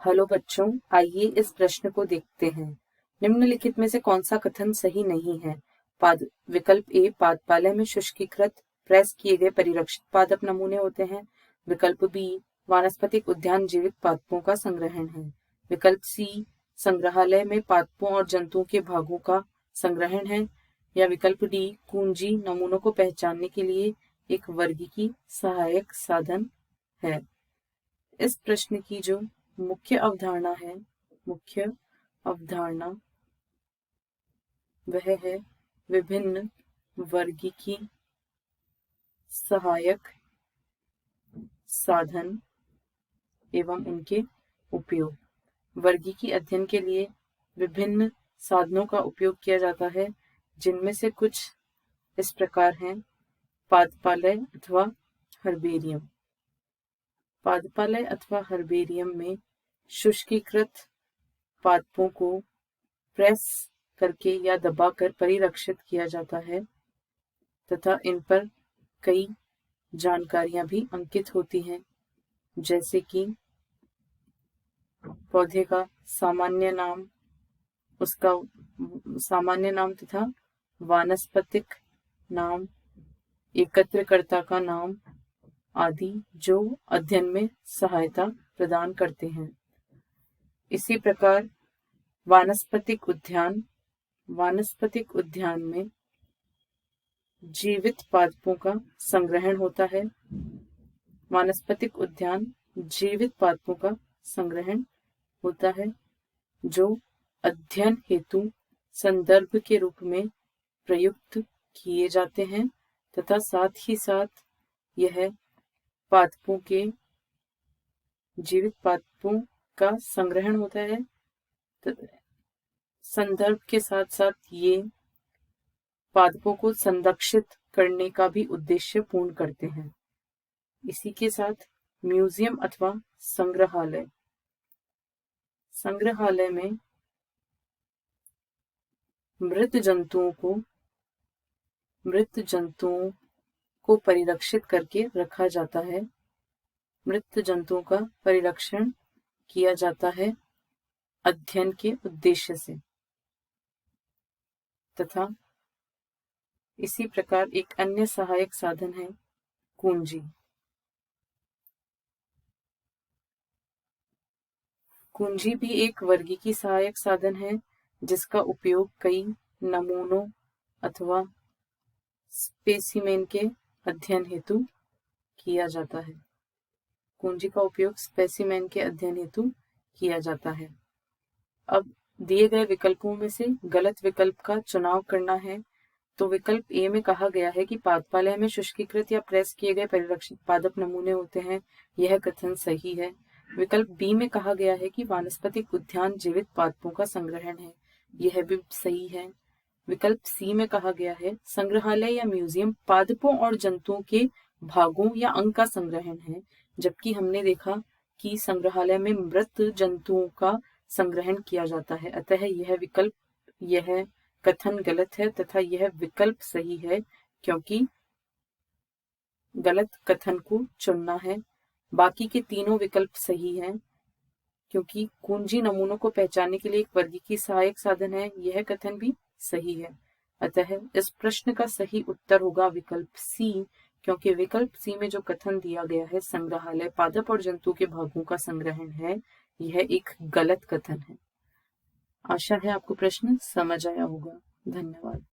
Hello बच्चों, आइए इस प्रश्न को देखते हैं। निम्नलिखित में से कौन सा कथन सही नहीं है? विकल्प ए, पादपालय में शुष्कीकृत प्रेस किए गए परिरक्षित पादप नमूने होते हैं। विकल्प बी, वानस्पतिक उद्यान जीवित पादपों का संग्रहण है। विकल्प सी, संग्रहालय में पादपों और जंतुओं के भागों का संग्रहण है। या विकल्प डी, कुंजी नमूनों को पहचानने के लिए एक वर्गीकी सहायक साधन है। इस प्रश्न की जो मुख्य अवधारणा वह है विभिन्न वर्गीकी सहायक साधन एवं उनके उपयोग। वर्गीकी अध्ययन के लिए विभिन्न साधनों का उपयोग किया जाता है, जिनमें से कुछ इस प्रकार हैं। पादपालय अथवा हर्बेरियम। पादपालय अथवा हर्बेरियम में शुष्कीकृत पादपों को प्रेस करके या दबाकर परिरक्षित किया जाता है तथा इन पर कई जानकारियां भी अंकित होती हैं, जैसे कि पौधे का सामान्य नाम, उसका सामान्य नाम तथा वानस्पतिक नाम, एकत्रकर्ता का नाम आदि, जो अध्ययन में सहायता प्रदान करते हैं। इसी प्रकार वानस्पतिक उद्यान में जीवित पादपों का संग्रहण होता है। वानस्पतिक उद्यान जीवित पादपों का संग्रहण होता है, जो अध्ययन हेतु संदर्भ के रूप में प्रयुक्त किए जाते हैं तथा साथ ही साथ यह जीवित पादपों का संग्रहण होता है। संदर्भ के साथ साथ ये पादपों को संरक्षित करने का भी उद्देश्य पूर्ण करते हैं। इसी के साथ म्यूजियम अथवा संग्रहालय में मृत जंतुओं को परिरक्षित करके रखा जाता है। मृत जंतुओं का परिरक्षण किया जाता है अध्ययन के उद्देश्य से। तथा इसी प्रकार एक अन्य सहायक साधन है कुंजी। कुंजी भी एक वर्गीकी सहायक साधन है, जिसका उपयोग कई नमूनों अथवा स्पेसिमेन के अध्ययन हेतु किया जाता है। कुंजी का उपयोग स्पेसिमेन के अध्ययन हेतु किया जाता है। अब दिए गए विकल्पों में से गलत विकल्प का चुनाव करना है। तो विकल्प ए में कहा गया है कि पादपालय में शुष्कीकृत या प्रेस किए गए परिरक्षित पादप नमूने होते हैं, यह कथन सही है। विकल्प बी में कहा गया है कि वानस्पतिक उद्यान जीवित पादपों का संग्रहण है, यह भी सही है। विकल्प सी में कहा गया है संग्रहालय या म्यूजियम पादपों और जंतुओं के भागों या अंग का संग्रहण है, जबकि हमने देखा कि संग्रहालय में मृत जंतुओं का संग्रहण किया जाता है। अतः यह कथन गलत है तथा यह विकल्प सही है, क्योंकि गलत कथन को चुनना है। बाकी के तीनों विकल्प सही हैं, क्योंकि कुंजी नमूनों को पहचानने के लिए एक वर्गीकी सहायक साधन है, यह कथन भी सही है। अतः इस प्रश्न का सही उत्तर होगा विकल्प सी, क्योंकि विकल्प सी में जो कथन दिया गया है संग्रहालय पादप और जंतु के भागों का संग्रहण है, यह एक गलत कथन है। आशा है आपको प्रश्न समझ आया होगा। धन्यवाद।